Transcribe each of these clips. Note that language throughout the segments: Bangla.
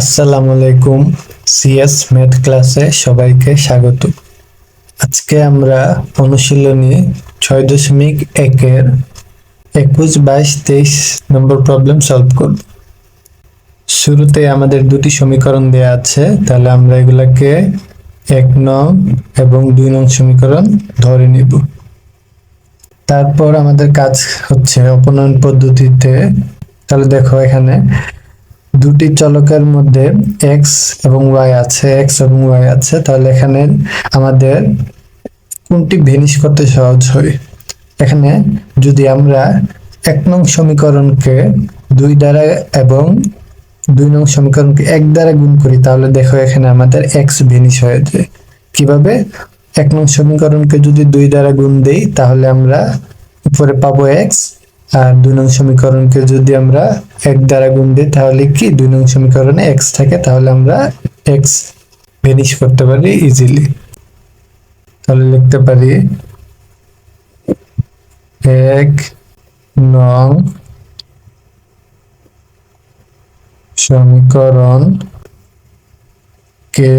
আসসালামু আলাইকুম। সিএস ম্যাথ ক্লাসে সবাইকে স্বাগত। আজকে আমরা অনুশীলনী 6.1-এর 21, 22, 23 নম্বর প্রবলেম সলভ করব। শুরুতে আমাদের দুটি সমীকরণ দেয়া আছে, তাহলে আমরা এগুলাকে 1 নং এবং 2 নং সমীকরণ ধরে নিব। তারপর আমাদের কাজ হচ্ছে অপনয়ন পদ্ধতিতে। তাহলে দেখো, এখানে দুটি চলকের মধ্যে x এবং y আছে, তাহলে এখানে আমাদের কোনটি ভেনিশ করতে সহজ হয়। এখানে যদি আমরা 1 নং সমীকরণকে 2 দ্বারা এবং 2 নং সমীকরণকে 1 দ্বারা গুণ করি, তাহলে দেখো এখানে আমাদের x ভেনিশ হয়ে যায়। কিভাবে? 1 নং সমীকরণকে যদি 2 দ্বারা গুণ দেই, তাহলে আমরা উপরে পাবো x, আর 2 নং সমীকরণকে যদি আমরা 1 দ্বারা গুণ দিই, তাহলে কি 2 নং সমীকরণে x থাকে, তাহলে আমরা x ভেনিশ করতে পারি ইজিলি। তাহলে লিখতে পারি 1 নং সমীকরণ কে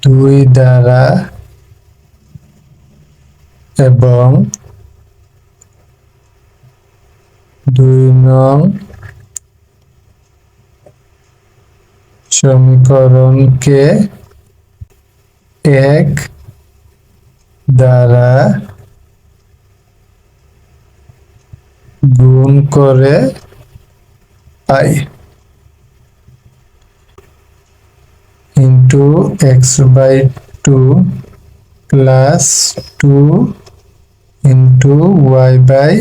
2 দ্বারা এবং 2 নং সমীকরণকে 1 দ্বারা গুণ করে pi into x/2 plus 2 into y/3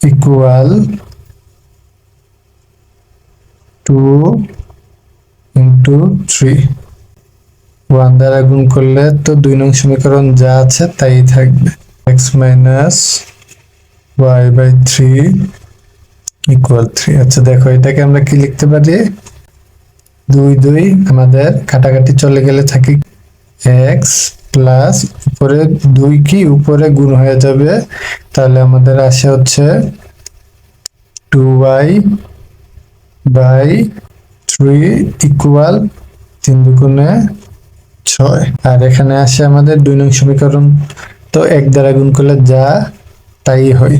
equal 2 into 3। 1 দ্বারা গুণ করলে তো 2 নং সমীকরণ যা আছে তাই থাকবে, x মাইনাস y/3 ইকুয়াল 3। আচ্ছা দেখো, এটাকে আমরা কি লিখতে পারি? 2 আমাদের কাটাকাটি চলে গেলে থাকে x প্লাস উপরে 2 কি উপরে গুণ হয়ে যাবে, তাহলে আমাদের আসে হচ্ছে 2y/3 ইকুয়াল 3 দুগুণে 6। আর এখানে আসে আমাদের 2 নং সমীকরণ, তো 1 দ্বারা গুণ করলে যা তাই হয়,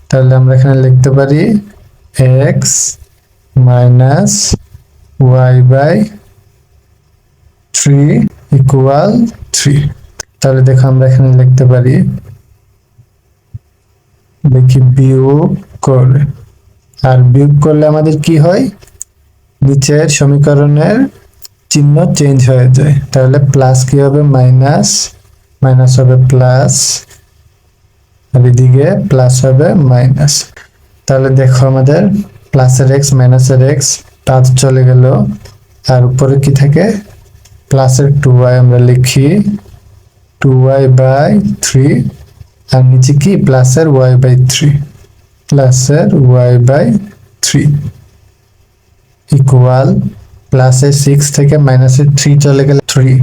তাহলে আমরা এখানে লিখতে পারি x মাইনাস y/3 ইকুয়াল 3। তাহলে দেখো, আমরা এখানে লিখতে পারি, দেখি বিয়োগ করে, আর বিয়োগ করলে আমাদের কি হয়? নিচের সমীকরণের চিহ্ন চেঞ্জ হয়ে যায়, তাহলে প্লাস কি হবে? মাইনাস, মাইনাস হবে প্লাস, আর এদিকে প্লাস হবে মাইনাস। তাহলে দেখো, আমাদের প্লাসের x মাইনাসের x 5 চলে গেল, আর উপরে কি থাকে? প্লাসের 2y, আমরা লিখি 2y/3, আর নিচে কি? প্লাসের y/3, প্লাসের y/3 ইকুয়াল প্লাসের 6 থেকে মাইনাসের 3 চলে গেলে 3,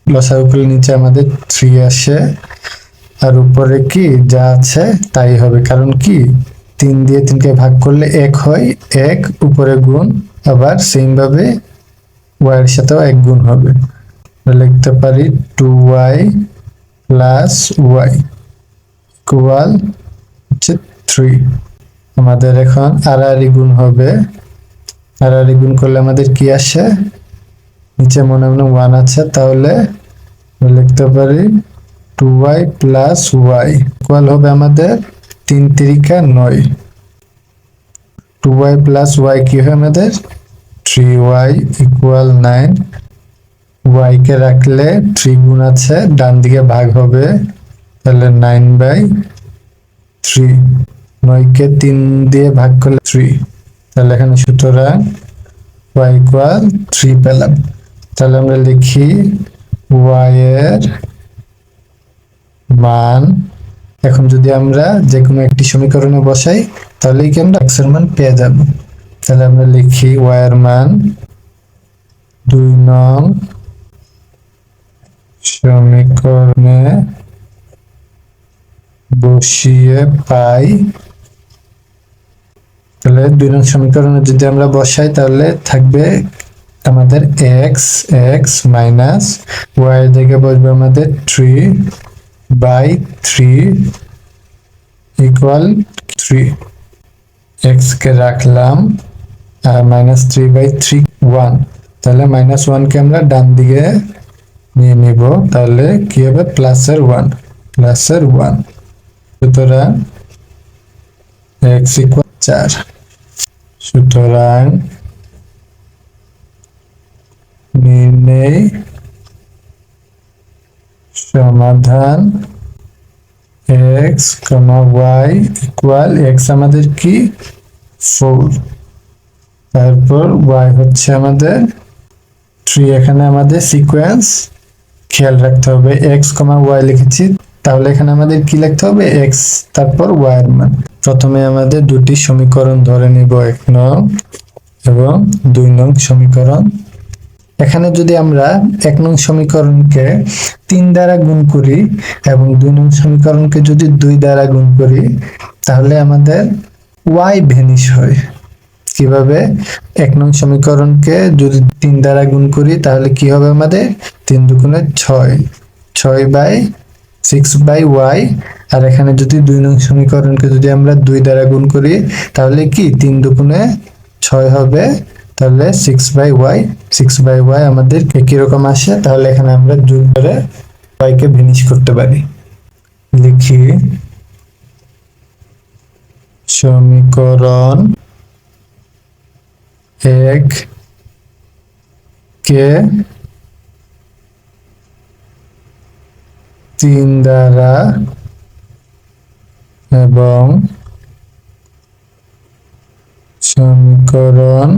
লসাগু করলে নিচে আমাদের 3 আসে, আর উপরে কি যা আছে তাই হবে, কারণ কি 3 দিয়ে 3 কে ভাগ করলে 1 হয়, 1 উপরে গুণ, আবার সেম ভাবে y এর সাথেও 1 গুণ হবে। লিখতে পারি 2y প্লাস y ইকুয়াল হচ্ছে 3। আমাদের এখন আড়াআড়ি গুণ হবে, আড়াআড়ি গুণ করলে আমাদের কি আসে? নিচে মনে মনে 1 আছে, তাহলে লিখতে পারি 2y প্লাস y ইকুয়াল হবে আমাদের 3 3 9। 2y প্লাস y কি হয় আমাদের? 3y equal 9। y কে রাখলে 3 গুণ আছে, ডান দিকে ভাগ হবে, তাহলে 9/3। 9 কে 3 দিয়ে ভাগ করলে 3, তাহলে এখানে সুতরাং y ইকুয়াল 3 পেলাম। তাহলে আমরা লিখি y এর মান, এখন যদি আমরা যে কোনো একটি সমীকরণে বসাই, তাহলেই কি আমরা x এর মান পেয়ে যাব। তাহলে আমরা লিখি y এর মান 2 নং সমীকরণে বসিয়ে পাই, তাহলে 2 নং সমীকরণে যদি আমরা বসাই তাহলে থাকবে আমাদের এক্স এক্স মাইনাস ওয়াই এর জায়গায় বসবে আমাদের 3/3 ইকুয়াল 3। এক্স কে রাখলাম আর -3/3 1, তাহলে -1 কে আমরা ডান দিকে নিয়ে নিব, তাহলে কি হবে প্লাসের 1 সুতরাং x ইকুয়াল 4। সুতরাং নির্ণয় সমাধান x, y ইকুয়াল x আমাদের কি 4, তারপর y হচ্ছে আমাদের 3। এখানে আমাদের সিকোয়েন্স খেয়াল রাখতে হবে, x, y লিখেছি, তাহলে এখানে আমাদের কি লিখতে হবে x তারপর y এর মান। প্রথমে আমাদের দুটি সমীকরণ ধরে নিব, 1 নং এবং 2 নং সমীকরণ। এখানে যদি আমরা 1 নং সমীকরণকে 3 দ্বারা গুণ করি এবং 2 নং সমীকরণকে যদি 2 দ্বারা গুণ করি তাহলে আমাদের y ভ্যানিশ হয়। কিভাবে? 1 নং সমীকরণকে যদি 3 দ্বারা গুণ করি তাহলে কি হবে আমাদের 3 দুগুণে 6, 6/y, আর এখানে যদি 2 নং সমীকরণকে যদি আমরা 2 দ্বারা গুণ করি তাহলে কি 3 দুগুণে 6 হবে, তাহলে 6/y আমাদের একই রকম আসে। তাহলে এখানে আমরা যোগ করে y কে ভ্যানিশ করতে পারি। লিখি সমীকরণ 1 কে 3 দ্বারা এবং সমীকরণ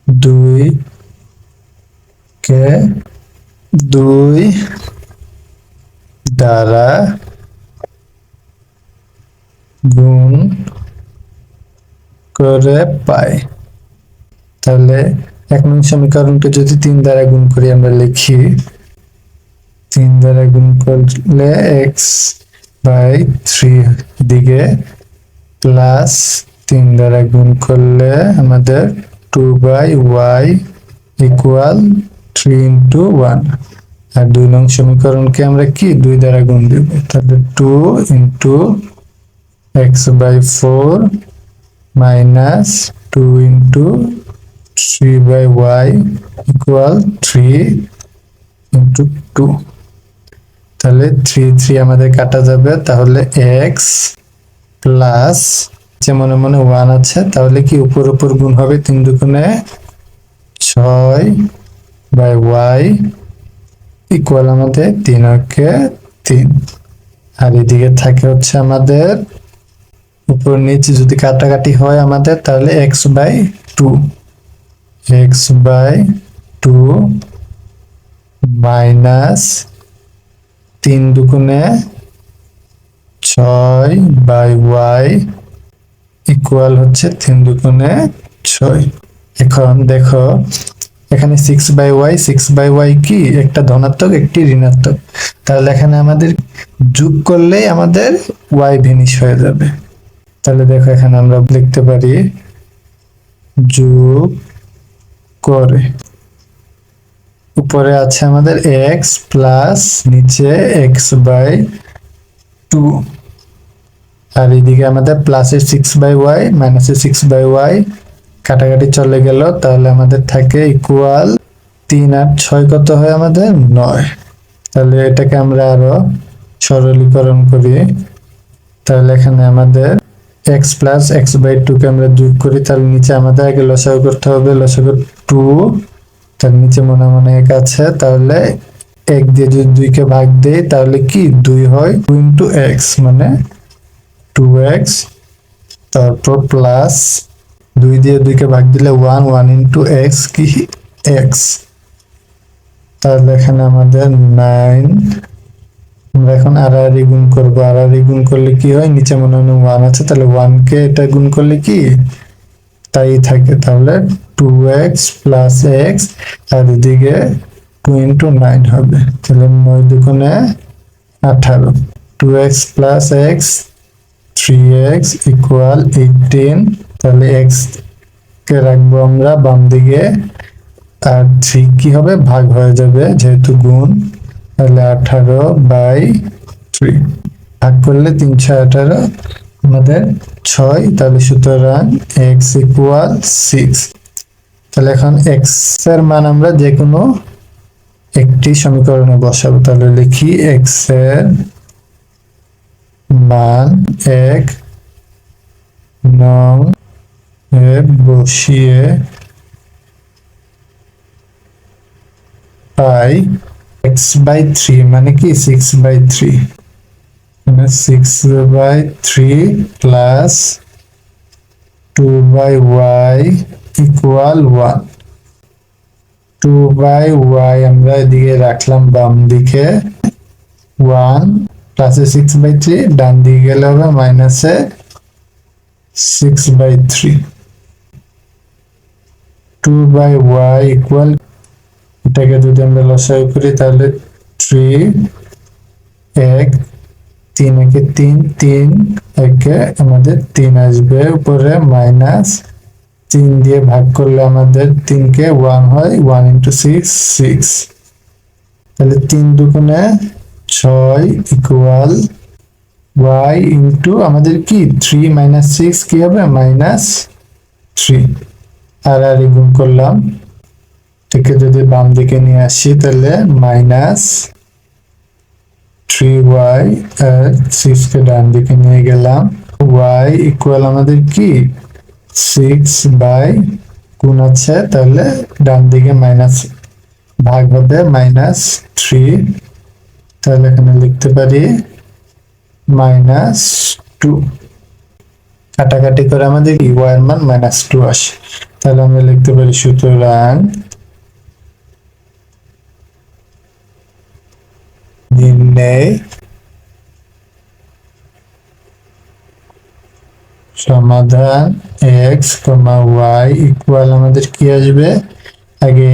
2 কে 2 দ্বারা গুণ করে পাই। তাহলে 1 নং সমীকরণকে যদি 3 দ্বারা গুণ করি আমরা লিখি 3 দ্বারা গুণ করলে x/3 দিকে প্লাস 3 দ্বারা গুণ করলে আমাদের 2/y ইকুয়াল 3 × 1। আর 2 নং সমীকরণকে আমরা কি 2 দ্বারা গুণ দেব, তাহলে 2 × x/4 minus 2 × 3/y ইকুয়াল 3 × 2। তাহলে 3 আমাদের কাটা যাবে, তাহলে x প্লাস মনে মনে 1 আছে, তাহলে কি উপর উপর গুণ হবে 3 দুগুণে 6/y ইকুয়াল আমাদের 3 × 3। আর এদিকে থাকে হচ্ছে আমাদের উপর নিচে যদি কাটাকাটি হয় আমাদের তাহলে x/2 মাইনাস 3 দুগুণে 6/y ইকুয়াল হচ্ছে 3 দুগুণে 6। এখন দেখো এখানে 6/y কি একটা ধনাত্মক একটি ঋণাত্মক, তাহলে এখানে আমাদের যোগ করলেই আমাদের y ভ্যানিশ হয়ে যাবে। তাহলে দেখো এখানে আমরা লিখতে পারি যোগ করে উপরে আছে আমাদের x প্লাস নিচে x/2, আর এদিকে আমাদের প্লাসের 6/y মাইনাসের 6/y কাটাকাটি চলে গেল, তাহলে আমাদের থাকে ইকুয়াল 3 আর 6 কত হয় আমাদের 9। তাহলে এটাকে আমরা আরো সরলীকরণ করি, তাহলে এখানে আমাদের x প্লাস x/2 কে আমরা যোগ করি, তাহলে নিচে আমাদের আগে লসাগু করতে হবে, লসাগু 2, তার নিচে মনে মনে 1 আছে, তাহলে 1 দিয়ে যদি 2 কে ভাগ দেই তাহলে কি 2 হয়, 2 × x মানে 2x, তারপর প্লাস 2 দিয়ে 2 কে ভাগ দিলে 1 × x কি x, তাহলে এখানে আমাদের 9। আমরা এখন আড়াআড়ি গুণ করবো, আড়াআড়ি গুণ করলে কি হয় নিচে মনে মনে 1 আছে, তাহলে 1 কে এটা গুণ করলে কি তাই থাকে, তাহলে 2x প্লাস x আর এদিকে 2 × 9 হবে, তাহলে 9 দুগুণে 18, 2x plus x 3x equal 18। তাহলে এক্স কে রাখবো আমরা বাম দিকে, আর 3 কি হবে, ভাগ হয়ে যাবে যেহেতু গুণ। তাহলে 18/3 ভাগ করলে 3 6 18 আমাদের 6। তাহলে সুতরাং x ইকুয়াল 6। তাহলে এখন x এর মান আমরা যে কোনো একটি সমীকরণে বসাবো। তাহলে লিখি x এর মান 1 নং এ বসিয়ে পাই x/3 মানে কি 6/3, মানে 6/3 প্লাস 2/y ইকুয়াল 1। 2/y আমরা এদিকে রাখলাম বাম দিকে, 1 প্লাসে 6/3 ডান দিকে গেলে হবে মাইনাসে 6/3। 2/y ইকুয়াল, এটাকে যদি আমরা লসাগু করি তাহলে 3 1 3 একে 3 3 একে আমাদের 3 আসবে, উপরে মাইনাস 3 দিয়ে ভাগ করলে আমাদের 3 কে 1 হয়, 1 ইন্টু 6 6। তাহলে 3 দুগুণে 6 ইকুয়াল y ইন্টু আমাদের কি 3 মাইনাস 6 কি হবে -3, আর গুণ করলাম। থেকে যদি বাম দিকে নিয়ে আসি তাহলে -3y আর 6 কে ডান দিকে নিয়ে গেলাম, y ইকুয়াল আমাদের কি 6 গুণ আছে, তাহলে ডান দিকে মাইনাস ভাগ হবে -3। তাহলে এখানে লিখতে পারি -2। কাটাকাটি করে আমাদের y এর মান -2 আসে। তাহলে আমরা লিখতে পারি সুতরাং নির্ণয় সমাধান x, y ইকুয়াল আমাদের কি আসবে, আগে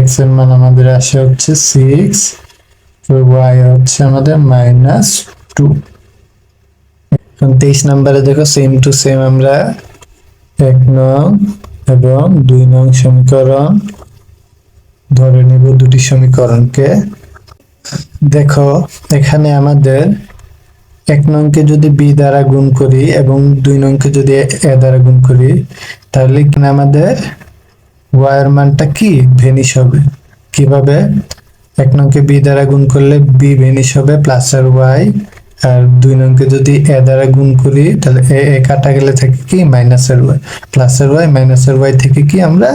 x এর মান আমাদের আসে হচ্ছে 6, তো y হচ্ছে আমাদের -2। এখন 23 নম্বরে দেখো সেম টু সেম আমরা 1 নং এবং 2 নং সমীকরণ ধরে নেব, দুটি সমীকরণকে। দেখো এখানে আমাদের 1 নংকে যদি b দ্বারা গুণ করি এবং 2 নংকে যদি a দ্বারা গুণ করি, তাহলে কিনা আমাদের y এর মানটা কি ভেনিশ হবে। কিভাবে, 1 নংকে b দ্বারা গুণ করলে b ভেনিশ হবে প্লাস আর y, আর 2 নংকে যদি a দ্বারা গুণ করি তাহলে a কাটা গেলে থাকে কি মাইনাস আর y, প্লাস আর y মাইনাস আর y থেকে কি আমরা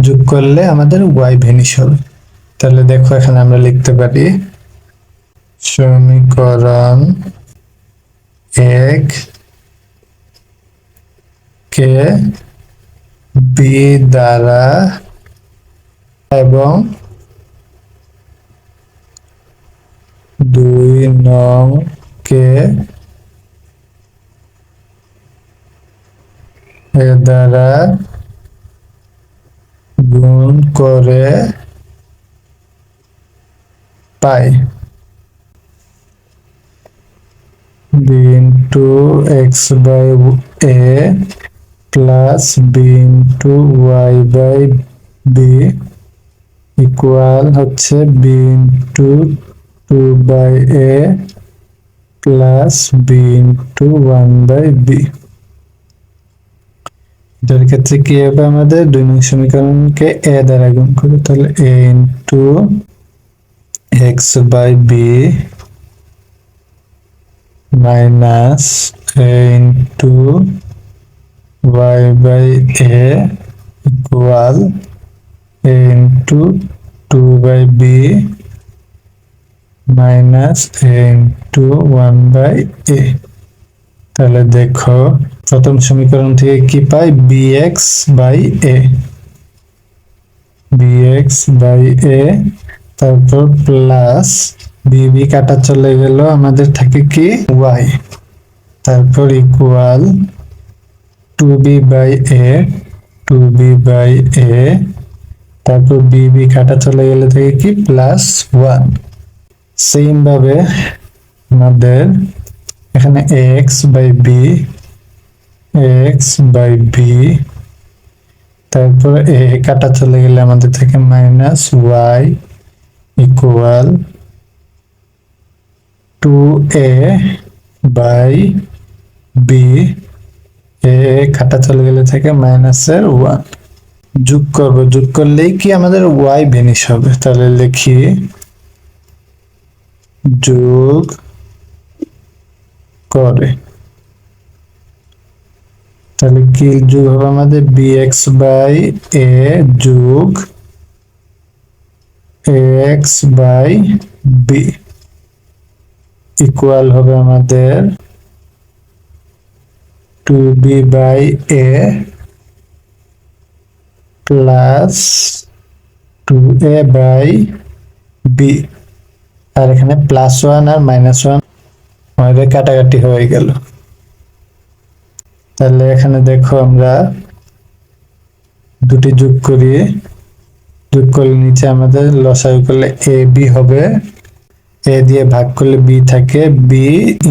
যোগ করলে আমাদের y ভেনিশ হবে। তাহলে দেখো এখানে আমরা লিখতে পারি সমীকরণ 1 কে b দ্বারা এবং 2 নং কে a দ্বারা গুণ করে পাই b into x by a plus b into y by b equal হচ্ছে b into 2 by a plus b into 1 by b। এটার ক্ষেত্রে কি হবে, আমাদের 2 নং সমীকরণকে a দ্বারা গুণ করে, তাহলে a into x by b minus a into y by a equal a into 2 by b minus a into 1 by a। তাহলে দেখো প্রথম সমীকরণ থেকে কি পাই, bx by a, bx by a, তারপর প্লাস bb কাটা চলে গেল, আমাদের থাকে কি y, তারপর equal 2b by a, 2b by a, তারপর bb কাটা চলে গেলে থাকে কি প্লাস 1। সেম ভাবে আমাদের এখানে x/b তারপর এ কাটা চলে গেলে আমাদের থাকে -y ইকুয়াল 2a/b, এ কাটা চলে গেলে থাকে -1। যোগ করব, যোগ করলেই কি আমাদের y ভেনিশ হবে। তাহলে লিখি যোগ করে, তাহলে কি যোগ হবে আমাদের bx/a যোগ ax/b ইকুয়াল হবে আমাদের 2b/a প্লাস 2a/b, আর এখানে +1 আর -1 আমাদের কাটাকাটি হয়ে গেল। তাহলে এখানে দেখো আমরা দুটি যোগ করি, যোগ করলে নিচে আমাদের লসাগু করলে ab হবে, a দিয়ে ভাগ করলে b থাকে b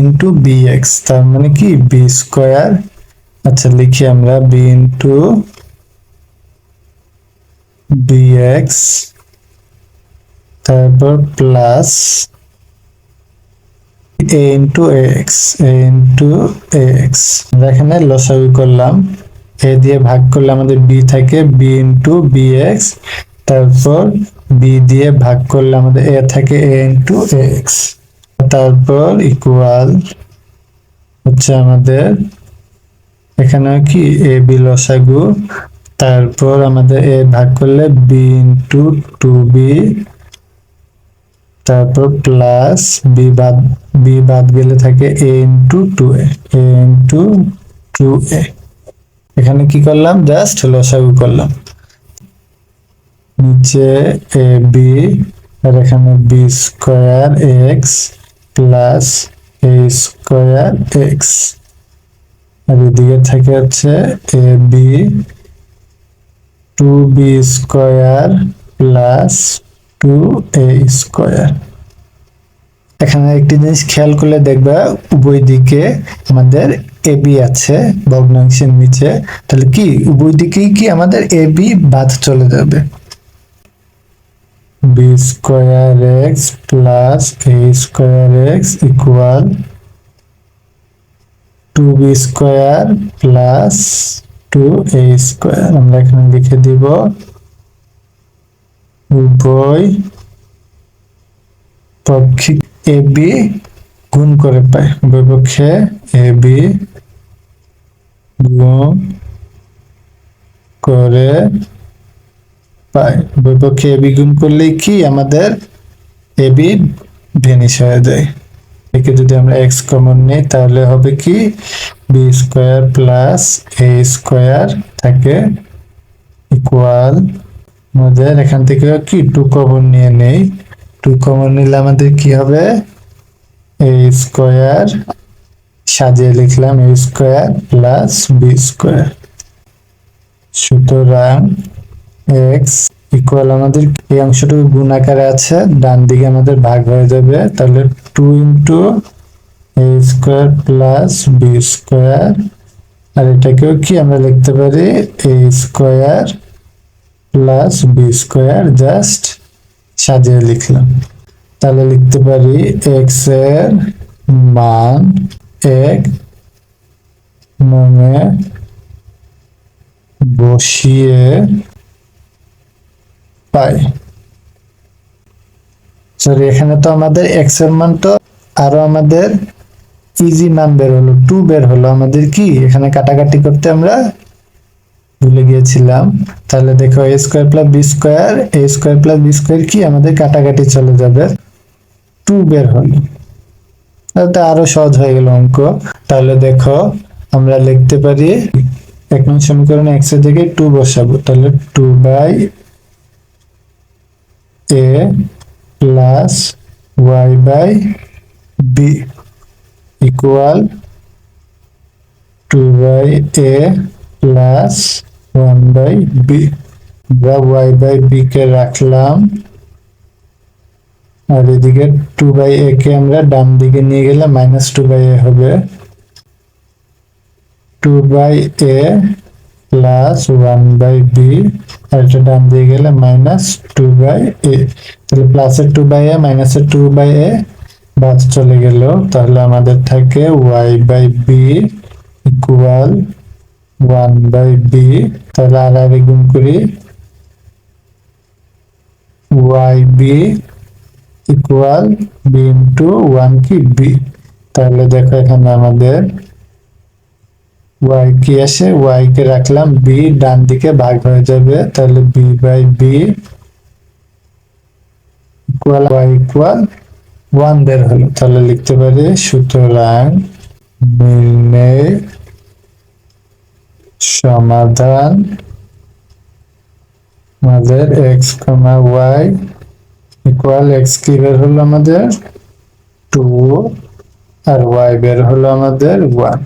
ইন্টু bx, তার মানে কি b স্কয়ার। আচ্ছা লিখি আমরা b ইন্টু bx, তারপর প্লাস a ইন্টু ax, আমরা এখানে লসাগু করলাম, a দিয়ে ভাগ করলে আমাদের b থাকে b ইন্টু bx, তারপর b দিয়ে ভাগ করলে আমাদের a থাকে a ইন্টু ax, তারপর ইকুয়াল হচ্ছে আমাদের এখানে কি a b লসাগু, তারপর আমাদের a ভাগ করলে b ইন্টু 2b, তারপর প্লাস b বাদ গেলে থাকে a ইন্টু 2a, এখানে কি করলাম জাস্ট লসাগু করলাম, নিচে a b আর এখানে b square x plus a square x, আর এদিকে থাকে হচ্ছে a b 2b square plus 2a square. এখানে একটি জিনিস খেয়াল করলে দেখবা উভয় দিকে আমাদের ab আছে ভগ্নাংশের নিচে, তাহলে কি উভয় দিকেই কি আমাদের ab বাদ চলে যাবে, b square x plus a square x equal 2b square plus 2a square. আমরা এখানে লিখে দিব উভয় পক্ষে ab গুণ করে পাই, উভয় পক্ষে ab গুণ করে পাই, উভয় পক্ষে ab গুণ করলে কি আমাদের ab ভেনিশ হয়ে যায়। একে যদি আমরা x কমন নিই তাহলে হবে কি b square plus a square থাকে ইকুয়াল, আমাদের এখান থেকে কি 2 কমন নিয়ে নেই, 2 কমন নিলে আমাদের কি হবে a স্কয়ার, সাজিয়ে লিখলাম a square plus b square, সুতরাং x ইকুয়াল আমাদের এই অংশটুকু গুণ আকারে আছে, ডান দিকে আমাদের ভাগ হয়ে যাবে, তাহলে 2 into a square plus b square, আর এটাকেও কি আমরা লিখতে পারি a square plus b square, just সাজিয়ে লিখলাম। তাহলে লিখতে পারি x এর মান 1 মনে বসিয়ে পাই। সরি, এখানে তো আমাদের x এর মান তো আরো আমাদের ইজি মান বের হলো, 2 বের হলো, আমাদের কি এখানে কাটাকাটি করতে আমরা ভুলে গিয়েছিলাম। তাহলে দেখো a square plus b square, a square plus b square কি আমাদের কাটাকাটি চলে যাবে, 2 বের হলো, তাহলে আরো সহজ হয়ে গেল অঙ্ক। তাহলে দেখো আমরা লিখতে পারি 1 নং সমীকরণে x এর জায়গায় 2 বসাবো, তাহলে 2/a plus y/b equal 2/a plus 1/b, আমরা y/b কে রাখলাম, আর এদিকে 2/a কে আমরা ডান দিকে নিয়ে গেলে -2/a হবে। 2/a প্লাস 1/b, আর এটা ডান দিকে গেলে -2/a। তাহলে প্লাসের 2/a মাইনাসের 2/a বাদ চলে গেল, তাহলে আমাদের থাকে y/b ইকুয়াল 1/b। তাহলে আর গুণ করি, yb ইকুয়াল b ইন্টু 1 কি b। তাহলে দেখো এখানে আমাদের y কি আসে, y কে রাখলাম b, ডান দিকে ভাগ হয়ে যাবে, তাহলে b/b ইকুয়াল y ইকুয়াল 1 বের হলো। তাহলে লিখতে পারি সুতরাং নির্ণয় সমাধান আমাদের x, y ইকুয়াল x কি বের হলো আমাদের 2 আর y বের হলো আমাদের 1।